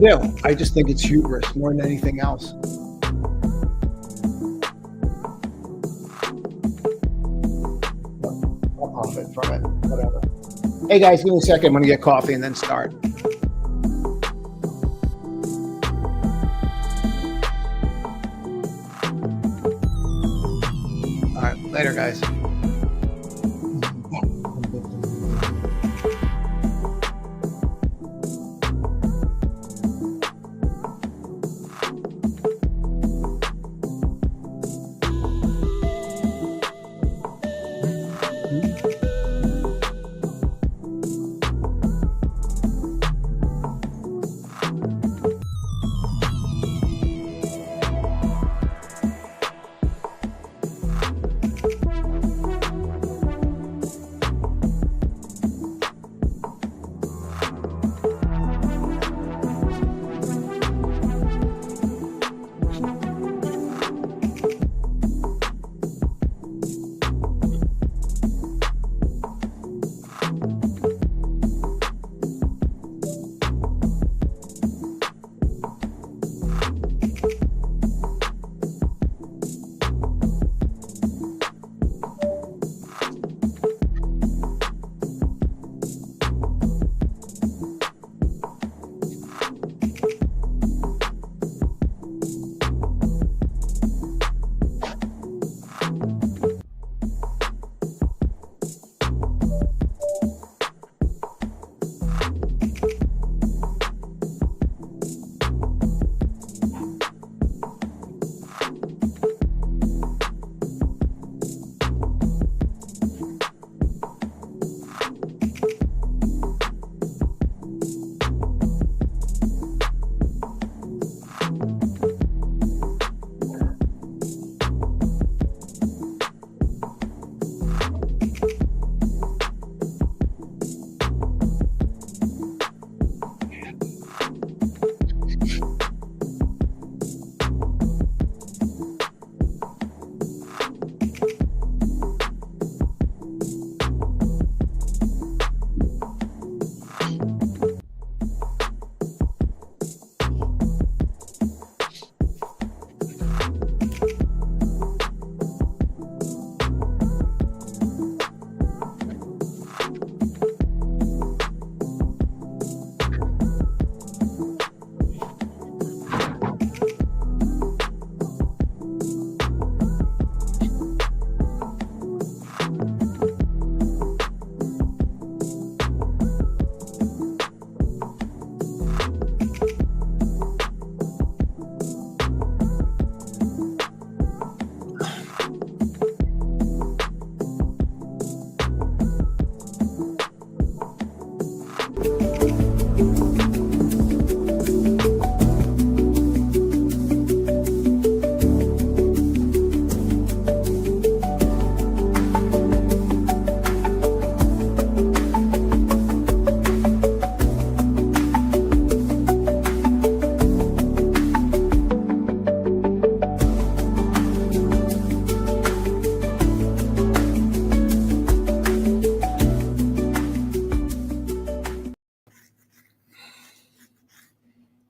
Yeah, I just think it's hubris more than anything else. I'll profit from it, whatever. Hey guys, give me a second. I'm going to get coffee and then start. All right, later guys.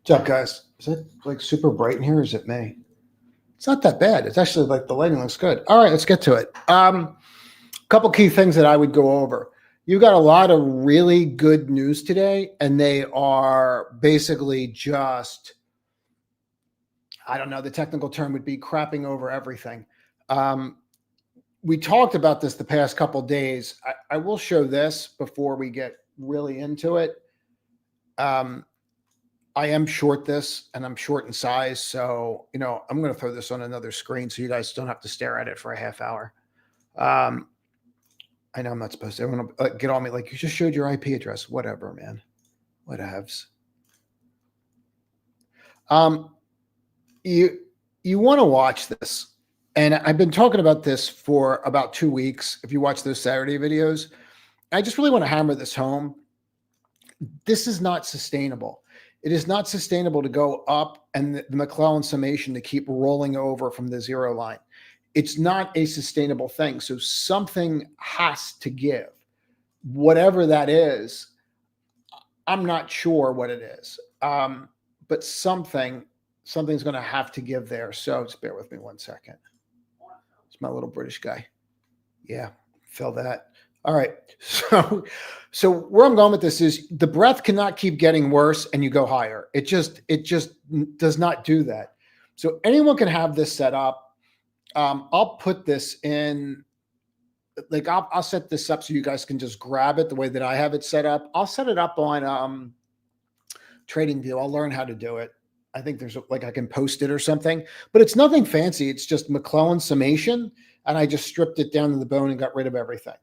What's up, guys? Is it like super bright in here? Or is it me? It's not that bad. It's actually like the lighting looks good. All right, let's get to it. Couple key things that I would go over. You got a lot of really good news today, and they are basically just, I don't know, the technical term would be crapping over everything. We talked about this the past couple days. I will show this before we get really into it. I am short this, and I'm short in size. So, I'm going to throw this on another screen so you guys don't have to stare at it for a half hour. I know I'm not supposed to. Everyone will get on me like, you just showed your IP address. Whatever, man. Whatevs. You want to watch this. And I've been talking about this for about 2 weeks. If you watch those Saturday videos, I just really want to hammer this home. This is not sustainable. It is not sustainable to go up and the McClellan summation to keep rolling over from the zero line. It's not a sustainable thing. So something has to give. Whatever that is, I'm not sure what it is. but something's going to have to give there. So just bear with me 1 second. It's my little British guy. Yeah, feel that. All right. So where I'm going with this is the breadth cannot keep getting worse and you go higher. It just does not do that. So anyone can have this set up. I'll put this in, like I'll set this up so you guys can just grab it the way that I have it set up. I'll set it up on TradingView. I'll learn how to do it. I think there's like I can post it or something, but it's nothing fancy. It's just McClellan summation, and I just stripped it down to the bone and got rid of everything.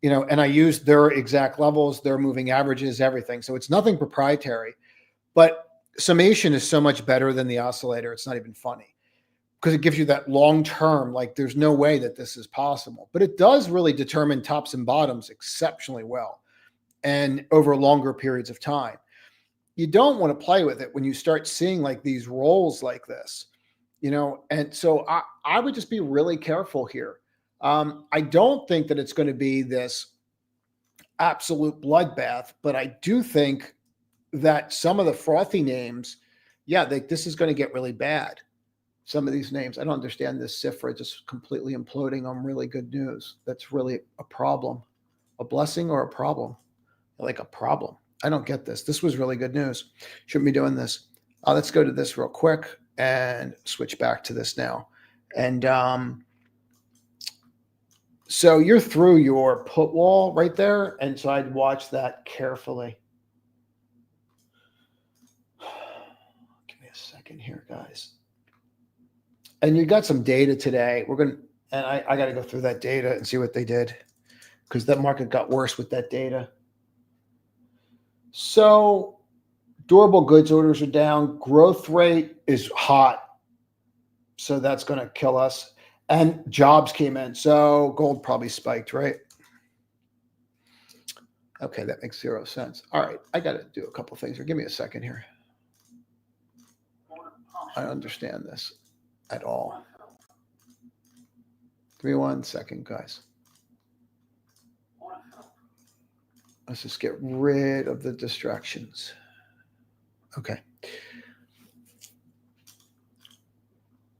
And I used their exact levels, their moving averages, everything. So it's nothing proprietary, but summation is so much better than the oscillator. It's not even funny because it gives you that long-term, like there's no way that this is possible, but it does really determine tops and bottoms exceptionally well and over longer periods of time. You don't want to play with it when you start seeing like these rolls like this, and so I would just be really careful here. I don't think that it's going to be this absolute bloodbath, but I do think that some of the frothy names, this is going to get really bad. Some of these names, I don't understand this Cifra just completely imploding on really good news. That's really a problem, a blessing or a problem, like a problem. I don't get this. This was really good news. Shouldn't be doing this. Let's go to this real quick and switch back to this now. And so you're through your put wall right there. And so I'd watch that carefully. Give me a second here, guys. And you got some data today. I got to go through that data and see what they did because that market got worse with that data. So durable goods orders are down. Growth rate is hot. So that's going to kill us. And jobs came in. So gold probably spiked, right? Okay, that makes 0 sense. All right, I got to do a couple things here. Give me a second here. I don't understand this at all. Give me 1 second, guys. Let's just get rid of the distractions. Okay.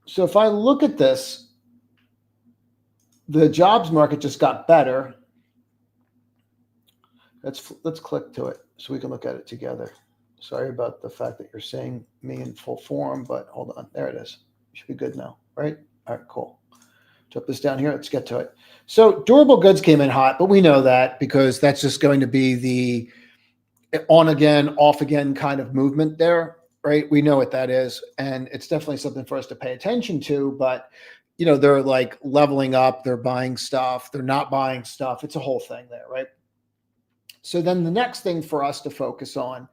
So if I look at this, the jobs market just got better. Let's click to it so we can look at it together. Sorry about the fact that you're seeing me in full form, but hold on. There it is. Should be good now, right? All right, cool. Drop this down here. Let's get to it. So durable goods came in hot, but we know that because that's just going to be the on again, off again kind of movement there, right? We know what that is. And it's definitely something for us to pay attention to, but they're like leveling up, they're buying stuff, they're not buying stuff. It's a whole thing there, right? So then the next thing for us to focus on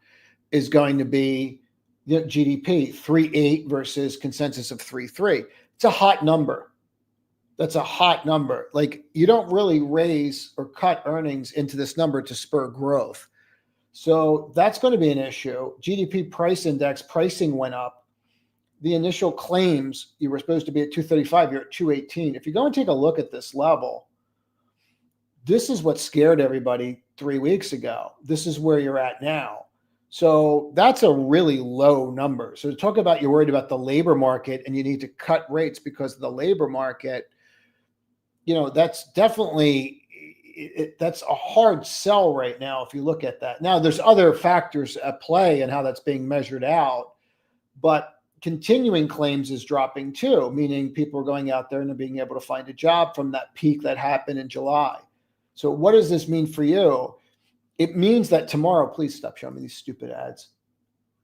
is going to be GDP 3.8 versus consensus of 3.3. It's a hot number. That's a hot number. Like you don't really raise or cut earnings into this number to spur growth. So that's going to be an issue. GDP price index pricing went up. The initial claims, you were supposed to be at 235, you're at 218. If you go and take a look at this level, this is what scared everybody 3 weeks ago. This is where you're at now. So that's a really low number. So to talk about you're worried about the labor market and you need to cut rates because of the labor market, that's definitely that's a hard sell right now if you look at that. Now there's other factors at play and how that's being measured out, but continuing claims is dropping too, meaning people are going out there and being able to find a job from that peak that happened in July. So what does this mean for you? It means that tomorrow, please stop showing me these stupid ads.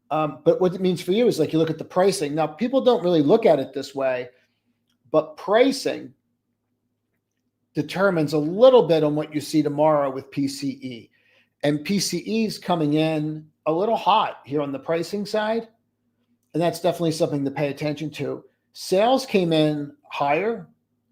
But what it means for you is like you look at the pricing. Now, people don't really look at it this way, but pricing determines a little bit on what you see tomorrow with PCE. And PCE is coming in a little hot here on the pricing side. And that's definitely something to pay attention to. Sales came in higher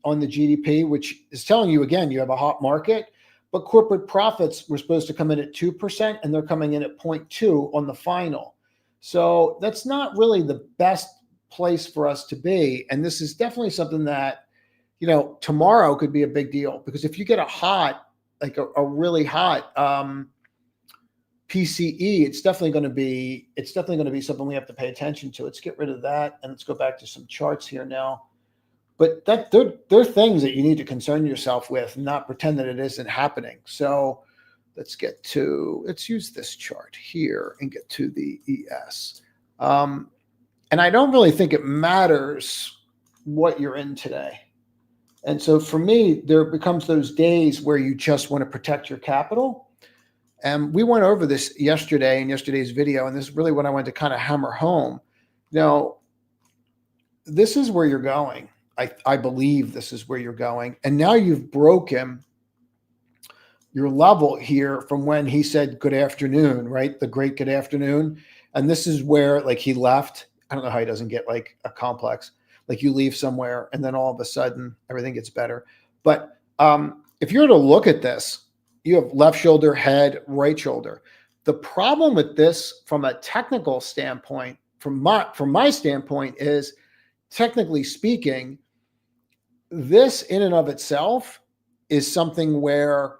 on the GDP, which is telling you, again, you have a hot market. But corporate profits were supposed to come in at 2%, and they're coming in at 0.2 on the final. So that's not really the best place for us to be. And this is definitely something that, tomorrow could be a big deal because if you get a hot, like a really hot PCE, it's definitely going to be something we have to pay attention to. Let's get rid of that and let's go back to some charts here now. But they're things that you need to concern yourself with, and not pretend that it isn't happening. So let's use this chart here and get to the ES. And I don't really think it matters what you're in today. And so for me, there becomes those days where you just want to protect your capital. And we went over this yesterday in yesterday's video, and this is really what I wanted to kind of hammer home. Now, this is where you're going. I believe this is where you're going. And now you've broken your level here from when he said good afternoon, right? The great good afternoon. And this is where, like, he left. I don't know how he doesn't get like a complex. Like, you leave somewhere and then all of a sudden everything gets better. But if you were to look at this, you have left shoulder, head, right shoulder. The problem with this from a technical standpoint, from my standpoint, is, technically speaking, this in and of itself is something where,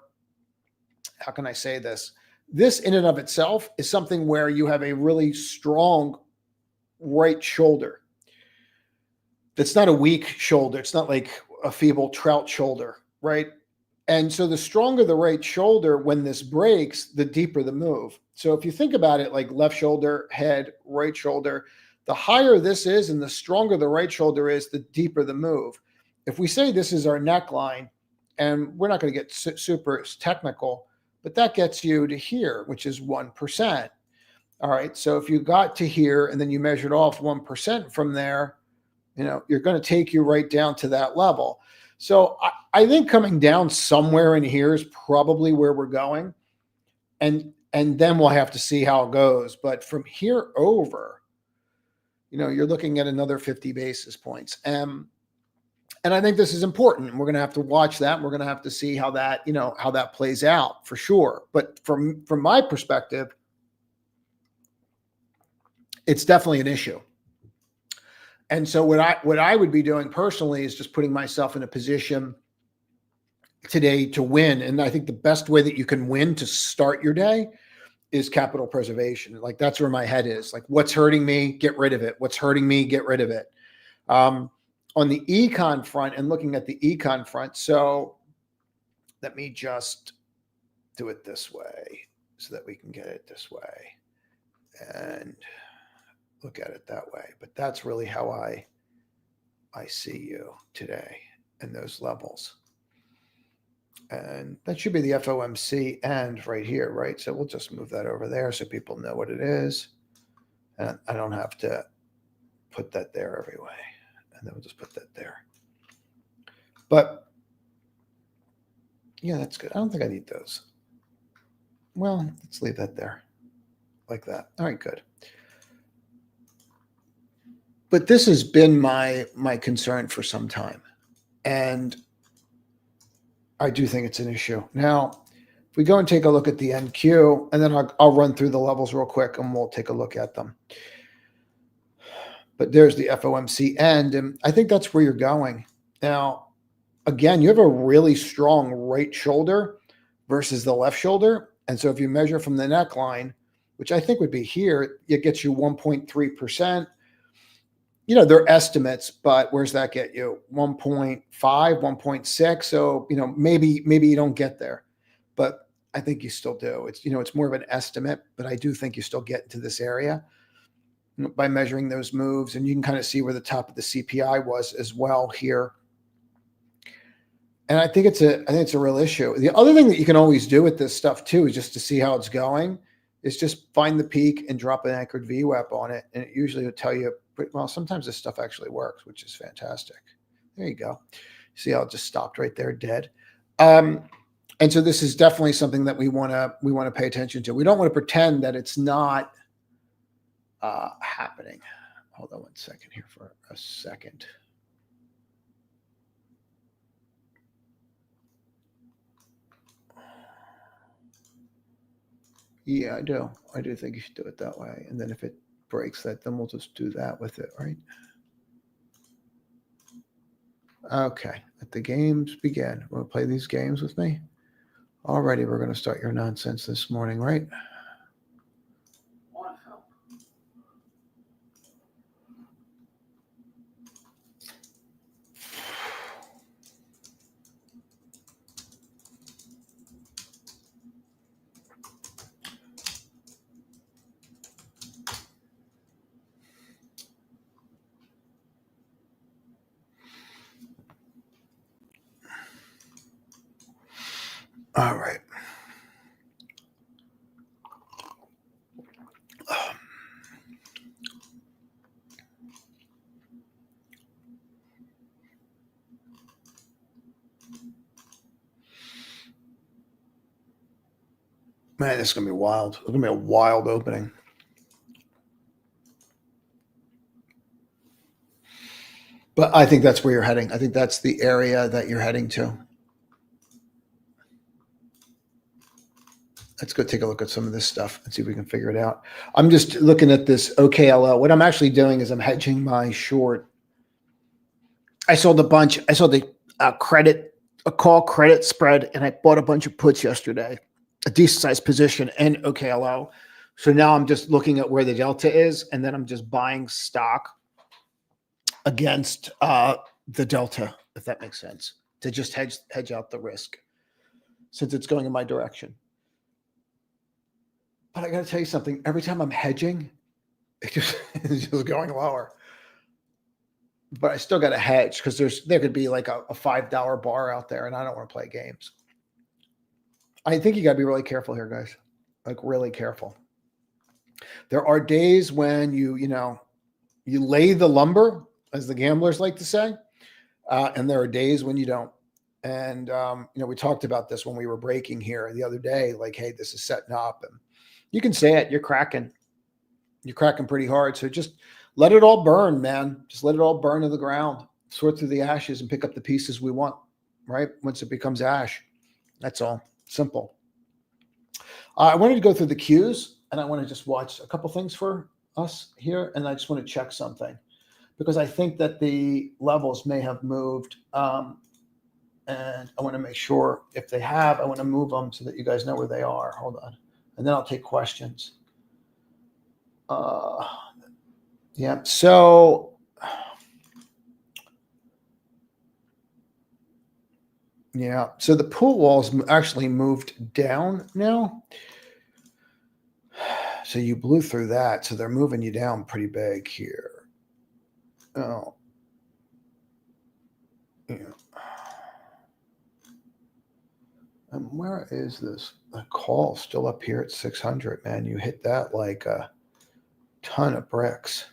how can I say this? This in and of itself is something where you have a really strong right shoulder. That's not a weak shoulder. It's not like a feeble trout shoulder, right? And so the stronger the right shoulder, when this breaks, the deeper the move. So if you think about it like left shoulder, head, right shoulder, the higher this is and the stronger the right shoulder is, the deeper the move. If we say this is our neckline, and we're not going to get super technical, but that gets you to here, which is 1%. All right. So if you got to here and then you measured off 1% from there, you're going to take you right down to that level. So I think coming down somewhere in here is probably where we're going. And then we'll have to see how it goes. But from here over, you're looking at another 50 basis points. And I think this is important. We're going to have to watch that. We're going to have to see how that, how that plays out for sure. But from my perspective, it's definitely an issue. And so what I would be doing personally is just putting myself in a position today to win. And I think the best way that you can win to start your day is capital preservation. Like, that's where my head is. Like, what's hurting me, get rid of it. What's hurting me, get rid of it. On the econ front, and looking at the econ front, so let me just do it this way so that we can get it this way and look at it that way. But that's really how I see you today in those levels. And that should be the FOMC end right here, right? So we'll just move that over there so people know what it is. And I don't have to put that there every way. And then we'll just put that there. But yeah, that's good. I don't think I need those. Well, let's leave that there like that. All right, good. But this has been my concern for some time. And I do think it's an issue. Now, if we go and take a look at the NQ, and then I'll run through the levels real quick and we'll take a look at them. But there's the FOMC end, and I think that's where you're going. Now, again, you have a really strong right shoulder versus the left shoulder. And so if you measure from the neckline, which I think would be here, it gets you 1.3%. They're estimates, but where's that get you? 1.5, 1.6. So, maybe you don't get there, but I think you still do. It's more of an estimate, but I do think you still get into this area by measuring those moves. And you can kind of see where the top of the CPI was as well here. And I think it's a real issue. The other thing that you can always do with this stuff too, is just to see how it's going, is just find the peak and drop an anchored VWAP on it. And it usually will tell you, well, sometimes this stuff actually works, which is fantastic. There you go. See how it just stopped right there, dead. And so this is definitely something that we want to pay attention to. We don't want to pretend that it's not happening. Hold on 1 second here for a second. Yeah, I do. I do think you should do it that way. And then if it breaks that, then we'll just do that with it, right? Okay, let the games begin. Want to play these games with me? Alrighty, we're going to start your nonsense this morning, right? All right. Man, this is going to be wild. It's going to be a wild opening. But I think that's where you're heading. I think that's the area that you're heading to. Let's go take a look at some of this stuff and see if we can figure it out. I'm just looking at this OKLO. What I'm actually doing is I'm hedging my short. I sold a bunch. I sold a call credit spread, and I bought a bunch of puts yesterday, a decent sized position in OKLO. So now I'm just looking at where the delta is, and then I'm just buying stock against the delta, if that makes sense, to just hedge out the risk since it's going in my direction. But I got to tell you something. Every time I'm hedging, it's just going lower. But I still got to hedge because there could be like a $5 bar out there, and I don't want to play games. I think you got to be really careful here, guys. Like really careful. There are days when you lay the lumber, as the gamblers like to say, and there are days when you don't. And we talked about this when we were breaking here the other day. Like, hey, this is setting up, and you can say it. You're cracking pretty hard. So just let it all burn, man. Just let it all burn to the ground. Sort through the ashes and pick up the pieces we want, right? Once it becomes ash. That's all. Simple. I wanted to go through the cues, and I want to just watch a couple things for us here, and I just want to check something because I think that the levels may have moved, and I want to make sure if they have, I want to move them so that you guys know where they are. Hold on, and then I'll take questions. Yeah. So yeah. So the pool walls actually moved down now. So you blew through that. So they're moving you down pretty big here. Oh. Yeah. And where is this? The call still up here at 600, man. You hit that like a ton of bricks.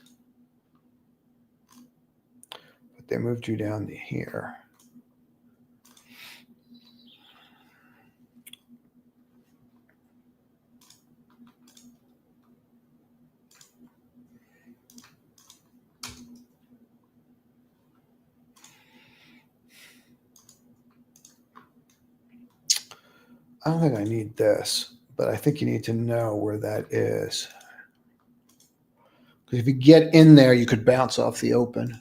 But they moved you down to here. I don't think I need this, but I think you need to know where that is. Because if you get in there, you could bounce off the open.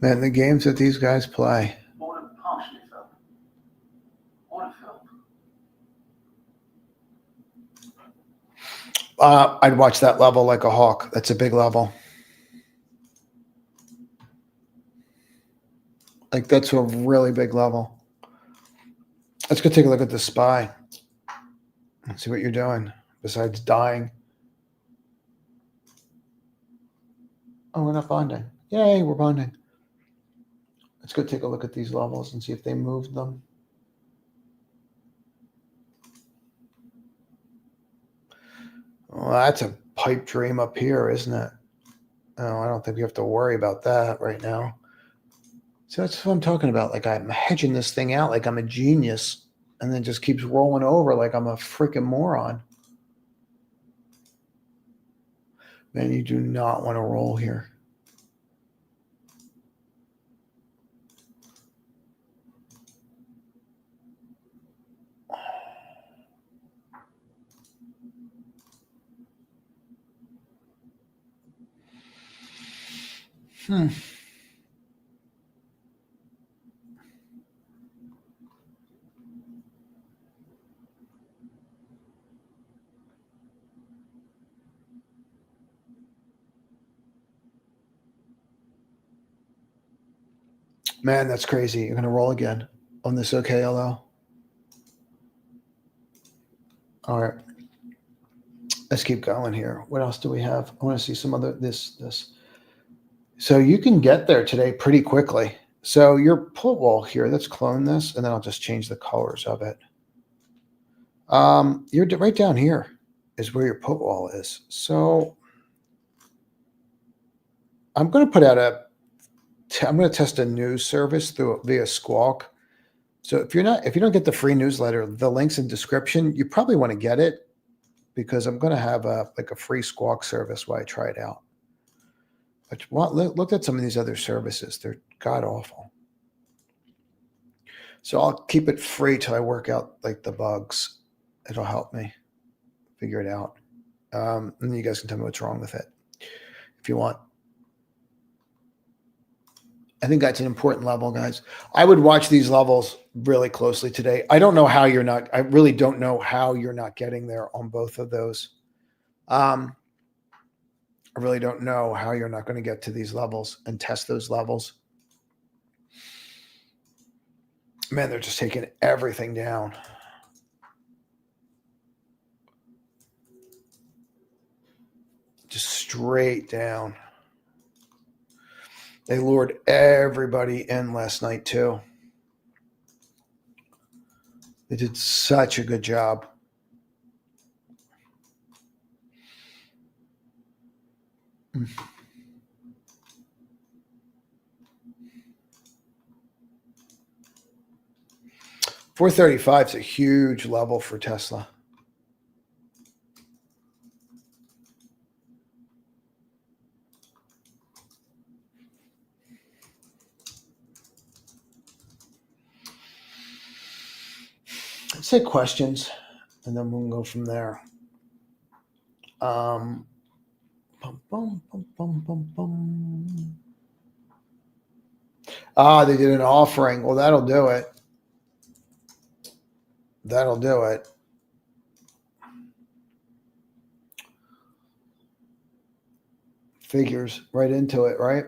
Man, the games that these guys play. I'd watch that level like a hawk. That's a big level. Like that's a really big level. Let's go take a look at the SPY. Let's see what you're doing besides dying. Oh, we're not bonding. Yay, we're bonding. Let's go take a look at these levels and see if they moved them. Well, that's a pipe dream up here, isn't it? Oh, I don't think we have to worry about that right now. So that's what I'm talking about. Like I'm hedging this thing out like I'm a genius and then just keeps rolling over like I'm a freaking moron. Man, you do not want to roll here. Hmm. Man, that's crazy. You're going to roll again on this OKLO. All right. Let's keep going here. What else do we have? I want to see some other this. So you can get there today pretty quickly. So your put wall here, let's clone this, and then I'll just change the colors of it. You're right down here is where your put wall is. So I'm going to put out I'm going to test a news service via Squawk. So if you don't get the free newsletter, the link's in description. You probably want to get it because I'm going to have a free Squawk service while I try it out. But look at some of these other services. They're god awful. So I'll keep it free till I work out like the bugs. It'll help me figure it out. And then you guys can tell me what's wrong with it if you want. I think that's an important level, guys. I would watch these levels really closely today. I really don't know how you're not getting there on both of those. I really don't know how you're not going to get to these levels and test those levels. Man, they're just taking everything down. Just straight down. They lured everybody in last night too. They did such a good job. $435 is a huge level for Tesla. Let's take questions, and then we'll go from there. They did an offering. Well, that'll do it. That'll do it. Figures right into it, right?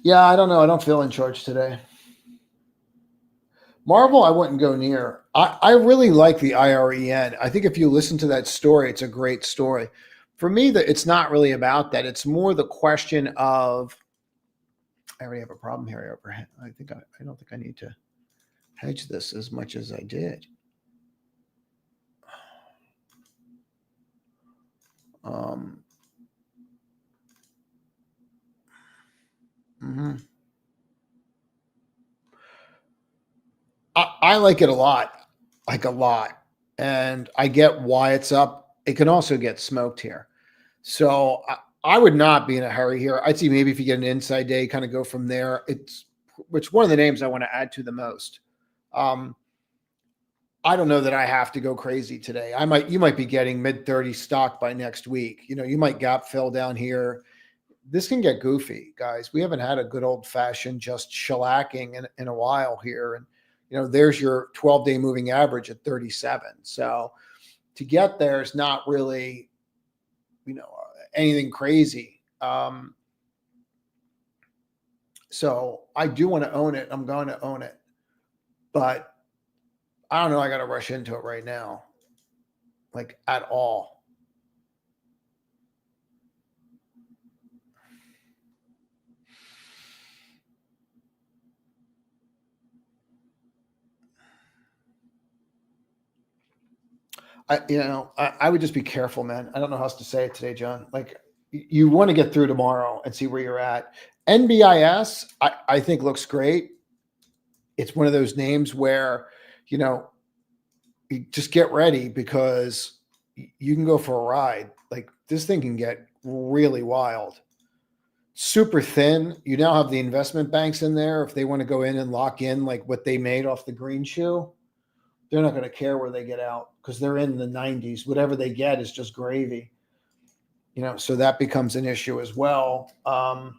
Yeah, I don't know. I don't feel in charge today. Marvel, I wouldn't go near. I really like the IREN. I think if you listen to that story, it's a great story. For me, it's not really about that. It's more the question of, I already have a problem here overhead. I don't think I need to hedge this as much as I did. I like it a lot, and I get why it's up. It can also get smoked here, so I would not be in a hurry here. I'd see maybe if you get an inside day, kind of go from there. It's one of the names I want to add to the most. I don't know that I have to go crazy today. You might be getting mid-30 stock by next week. You might gap fill down here. This can get goofy, guys. We haven't had a good old-fashioned just shellacking in a while here. And, there's your 12-day moving average at 37. So to get there is not really, anything crazy. So I do want to own it. I'm going to own it. But I don't know. I got to rush into it right now, like at all. I would just be careful, man. I don't know how else to say it today, John. Like you want to get through tomorrow and see where you're at. NBIS, I think looks great. It's one of those names where, you just get ready because you can go for a ride. Like this thing can get really wild. Super thin. You now have the investment banks in there if they want to go in and lock in like what they made off the green shoe. they're not going to care where they get out because they're in the 90s. Whatever they get is just gravy. So that becomes an issue as well. And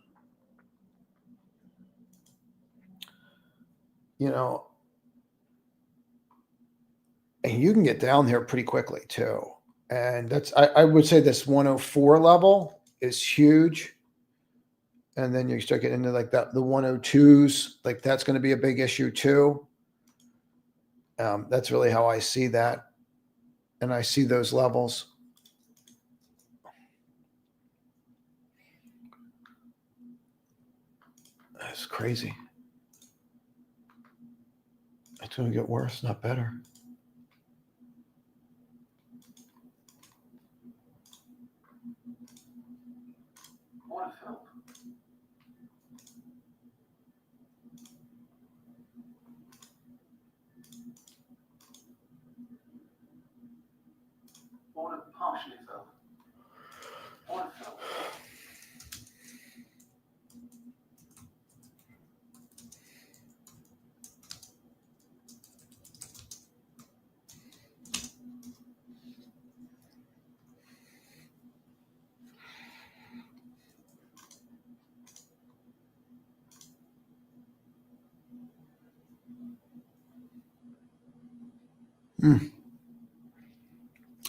you can get down there pretty quickly too. And I would say this 104 level is huge. And then you start getting into like that, the 102s, like that's going to be a big issue too. That's really how I see that. And I see those levels. That's crazy. It's going to get worse, not better. Partially filled.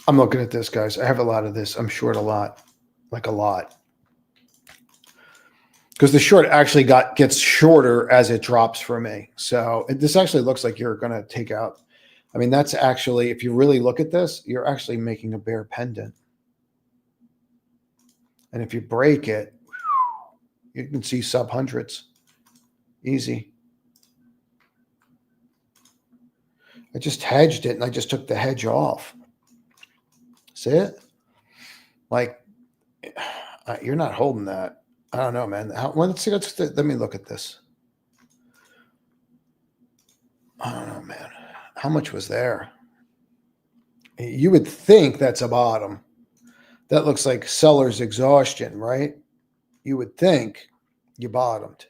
I'm looking at this, guys. I have a lot of this. I'm short a lot, like a lot. Because the short actually gets shorter as it drops for me. So this actually looks like you're going to take out. I mean, that's actually, if you really look at this, you're actually making a bear pendant. And if you break it, you can see sub hundreds. Easy. I just hedged it and I just took the hedge off. See it? Like, you're not holding that. I don't know, man. Let me look at this. I don't know, man. How much was there? You would think that's a bottom. That looks like seller's exhaustion, right? You would think you bottomed.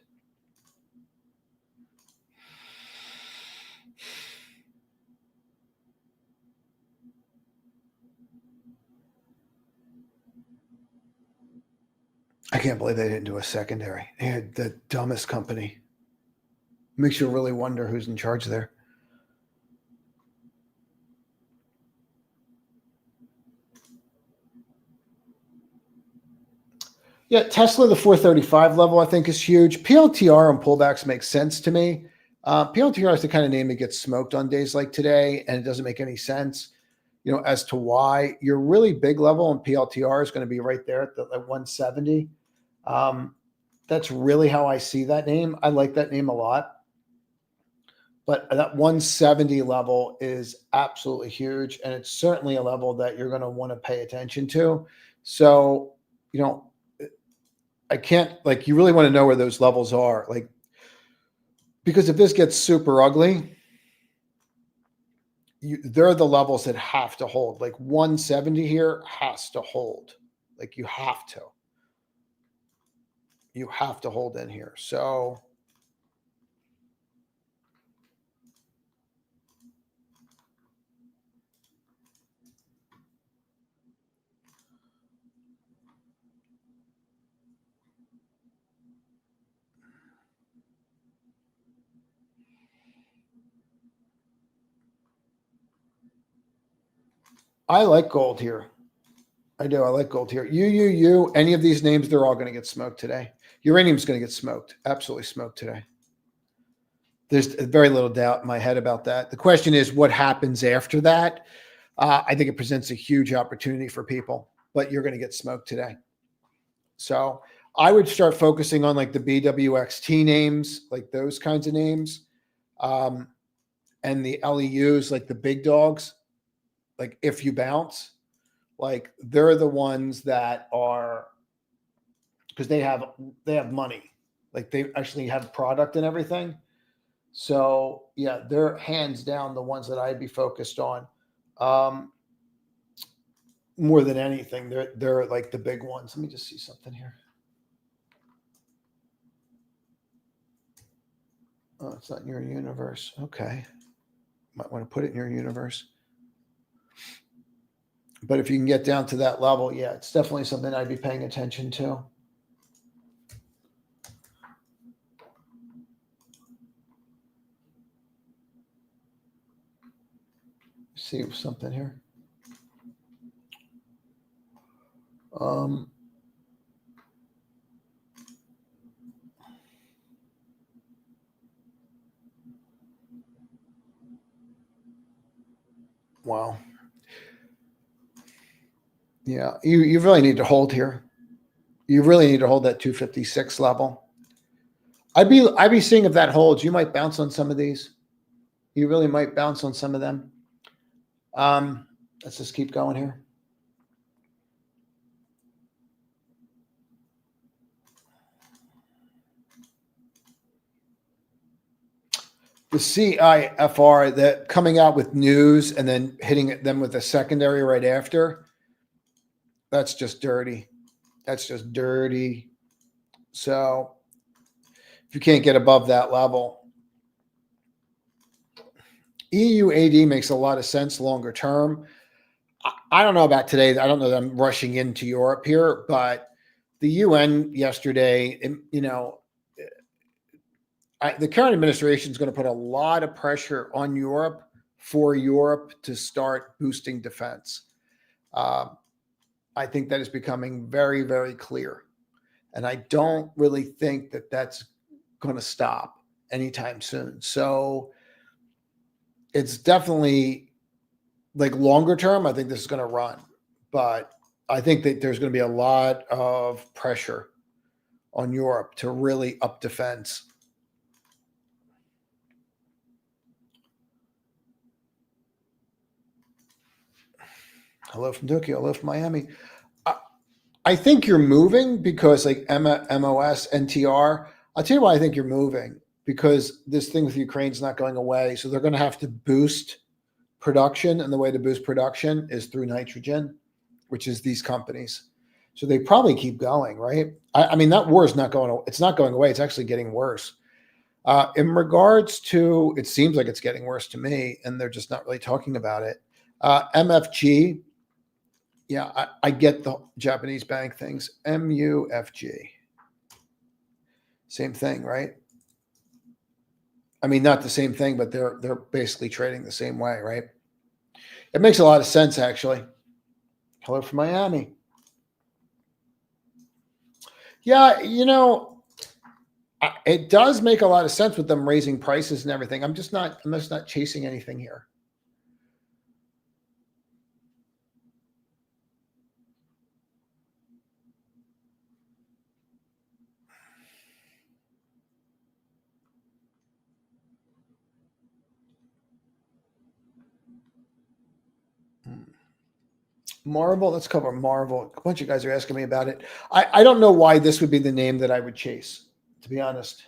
I can't believe they didn't do a secondary. They had the dumbest company. Makes you really wonder who's in charge there. Yeah, Tesla, the 435 level, I think is huge. PLTR and pullbacks make sense to me. PLTR is the kind of name that gets smoked on days like today, and it doesn't make any sense, as to why. Your really big level in PLTR is going to be right there at the 170. That's really how I see that name. I like that name a lot. But that 170 level is absolutely huge, and it's certainly a level that you're going to want to pay attention to. So, I can't, like, you really want to know where those levels are, like, because if this gets super ugly, they're the levels that have to hold. Like 170 here has to hold. Like you have to hold in here. So I like gold here. I do. I like gold here. Any of these names, they're all going to get smoked today. Uranium's going to get smoked. Absolutely smoked today. There's very little doubt in my head about that. The question is what happens after that. I think it presents a huge opportunity for people, but you're going to get smoked today. So I would start focusing on like the BWXT names, like those kinds of names, and the LEUs, like the big dogs. Like if you bounce, like they're the ones that are, because they have money, like they actually have product and everything. So yeah, they're hands down the ones that I'd be focused on. More than anything, they're like the big ones. Let me just see something here. Oh, it's not in your universe. Okay. Might want to put it in your universe. But if you can get down to that level, yeah, it's definitely something I'd be paying attention to. See something here. Wow. Yeah, you really need to hold here. You really need to hold that 256 level. I'd be seeing if that holds. You might bounce on some of these. You really might bounce on some of them. Let's just keep going here. The CIFR, that coming out with news and then hitting them with a secondary right after, that's just dirty. That's just dirty. So if you can't get above that level, EUAD makes a lot of sense longer term. I don't know about today. I don't know that I'm rushing into Europe here, but the UN yesterday, the current administration is going to put a lot of pressure on Europe for Europe to start boosting defense. I think that is becoming very, very clear. And I don't really think that that's going to stop anytime soon. So it's definitely like longer term. I think this is going to run, but I think that there's going to be a lot of pressure on Europe to really up defense. Hello from Tokyo. Hello from Miami. I think you're moving because like MOS, NTR. I'll tell you why I think you're moving, because this thing with Ukraine's not going away. So they're going to have to boost production. And the way to boost production is through nitrogen, which is these companies. So they probably keep going, right? I mean, that war is not going, it's not going away. It's actually getting worse. In regards to, it seems like it's getting worse to me, and they're just not really talking about it. MFG, yeah, I get the Japanese bank things. MUFG, same thing, right? I mean, not the same thing, but they're basically trading the same way, right? It makes a lot of sense, actually. Hello from Miami. Yeah, it does make a lot of sense with them raising prices and everything. I'm just not chasing anything here. Marvel, let's cover Marvel. A bunch of guys are asking me about it. I don't know why this would be the name that I would chase, to be honest.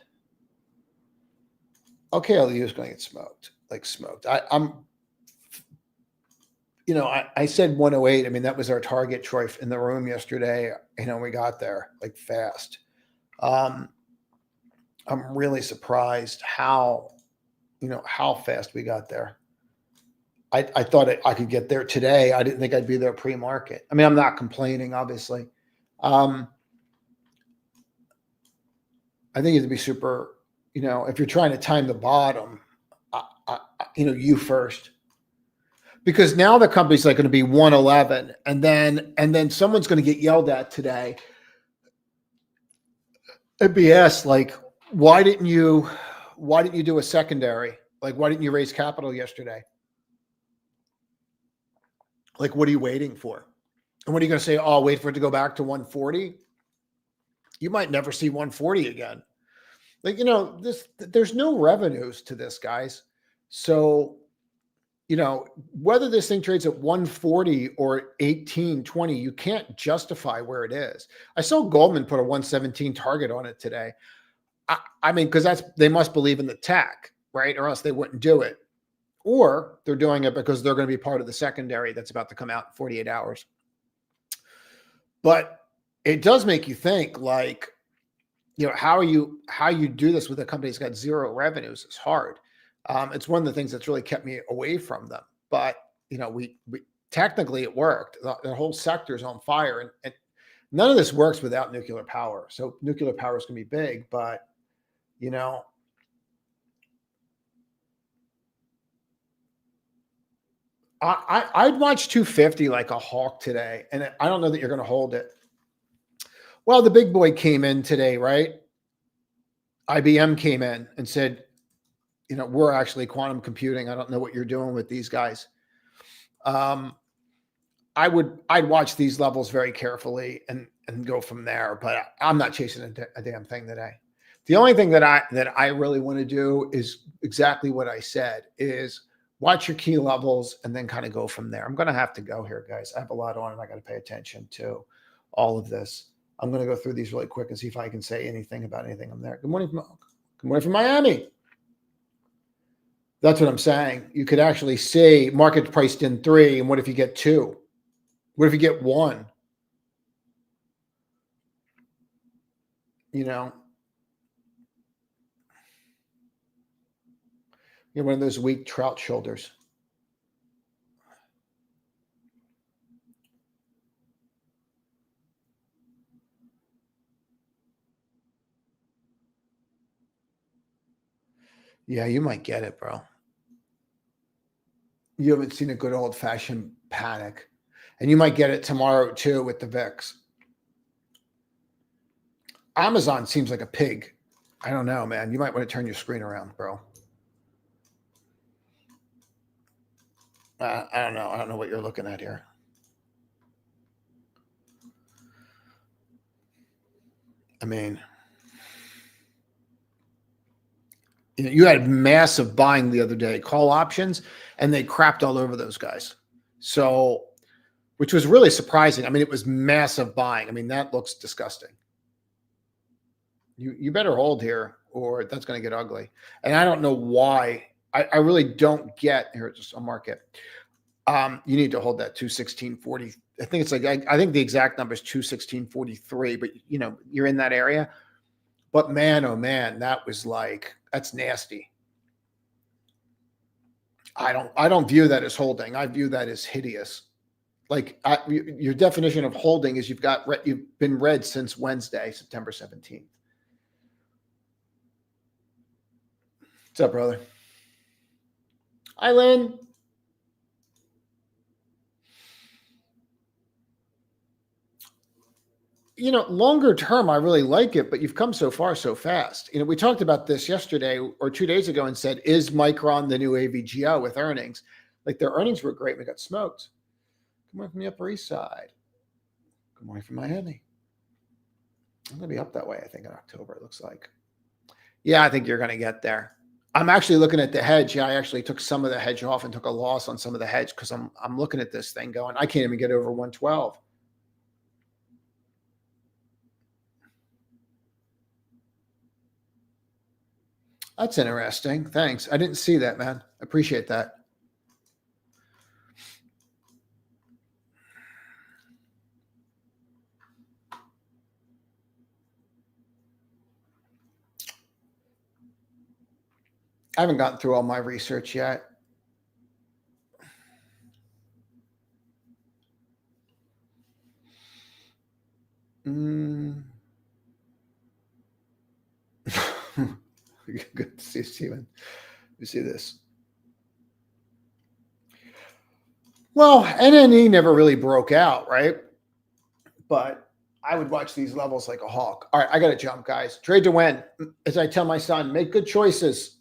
Okay, LU is going to get smoked, like smoked. I said 108. I mean, that was our target, Troy, in the room yesterday. We got there like fast. I'm really surprised how fast we got there. I thought I could get there today. I didn't think I'd be there pre-market. I mean, I'm not complaining, obviously. I think you have to be super, if you're trying to time the bottom, you first. Because now the company's like going to be 111, and then someone's going to get yelled at today. It'd be asked, like, why didn't you do a secondary? Like, why didn't you raise capital yesterday? Like, what are you waiting for? And what are you going to say? Oh, I'll wait for it to go back to 140. You might never see 140 again. Like, there's no revenues to this, guys. So, whether this thing trades at 140 or 1820, you can't justify where it is. I saw Goldman put a 117 target on it today. I mean, because they must believe in the tech, right? Or else they wouldn't do it. Or they're doing it because they're going to be part of the secondary that's about to come out in 48 hours. But it does make you think, like, how you do this with a company that's got zero revenues is hard. It's one of the things that's really kept me away from them. But, we technically it worked. The whole sector is on fire. And none of this works without nuclear power. So nuclear power is going to be big. But, I'd watch 250 like a hawk today. And I don't know that you're going to hold it. Well, the big boy came in today, right? IBM came in and said, we're actually quantum computing. I don't know what you're doing with these guys. I'd watch these levels very carefully and go from there, but I'm not chasing a damn thing today. The only thing that I really want to do is exactly what I said, is watch your key levels and then kind of go from there. I'm going to have to go here, guys. I have a lot on and I got to pay attention to all of this. I'm going to go through these really quick and see if I can say anything about anything on there. Good morning from Miami. That's what I'm saying. You could actually say market priced in 3. And what if you get 2? What if you get 1? You're one of those weak trout shoulders. Yeah, you might get it, bro. You haven't seen a good old-fashioned panic. And you might get it tomorrow, too, with the VIX. Amazon seems like a pig. I don't know, man. You might want to turn your screen around, bro. I don't know. I don't know what you're looking at here. I mean, you had massive buying the other day, call options, and they crapped all over those guys. So, which was really surprising. I mean, it was massive buying. I mean, that looks disgusting. You better hold here or that's going to get ugly. And I don't know why. I really don't get here. Just a market. You need to hold that 216.40. I think it's like, I think the exact number is 216.43, but you're in that area. But man, oh man, that's nasty. I don't view that as holding. I view that as hideous. Like your definition of holding is you've been red since Wednesday, September 17th. What's up, brother? Hi, Lynn. Longer term, I really like it, but you've come so far so fast. We talked about this yesterday or 2 days ago and said, is Micron the new AVGO with earnings? Like their earnings were great. We got smoked. Good morning from the Upper East Side. Good morning from Miami. I'm going to be up that way, I think, in October, it looks like. Yeah, I think you're going to get there. I'm actually looking at the hedge. Yeah, I actually took some of the hedge off and took a loss on some of the hedge because I'm looking at this thing going, I can't even get over 112. That's interesting. Thanks. I didn't see that, man. Appreciate that. I haven't gotten through all my research yet. Good to see you, Steven. You see this. Well, NNE never really broke out, right? But I would watch these levels like a hawk. All right, I got to jump, guys. Trade to win. As I tell my son, make good choices.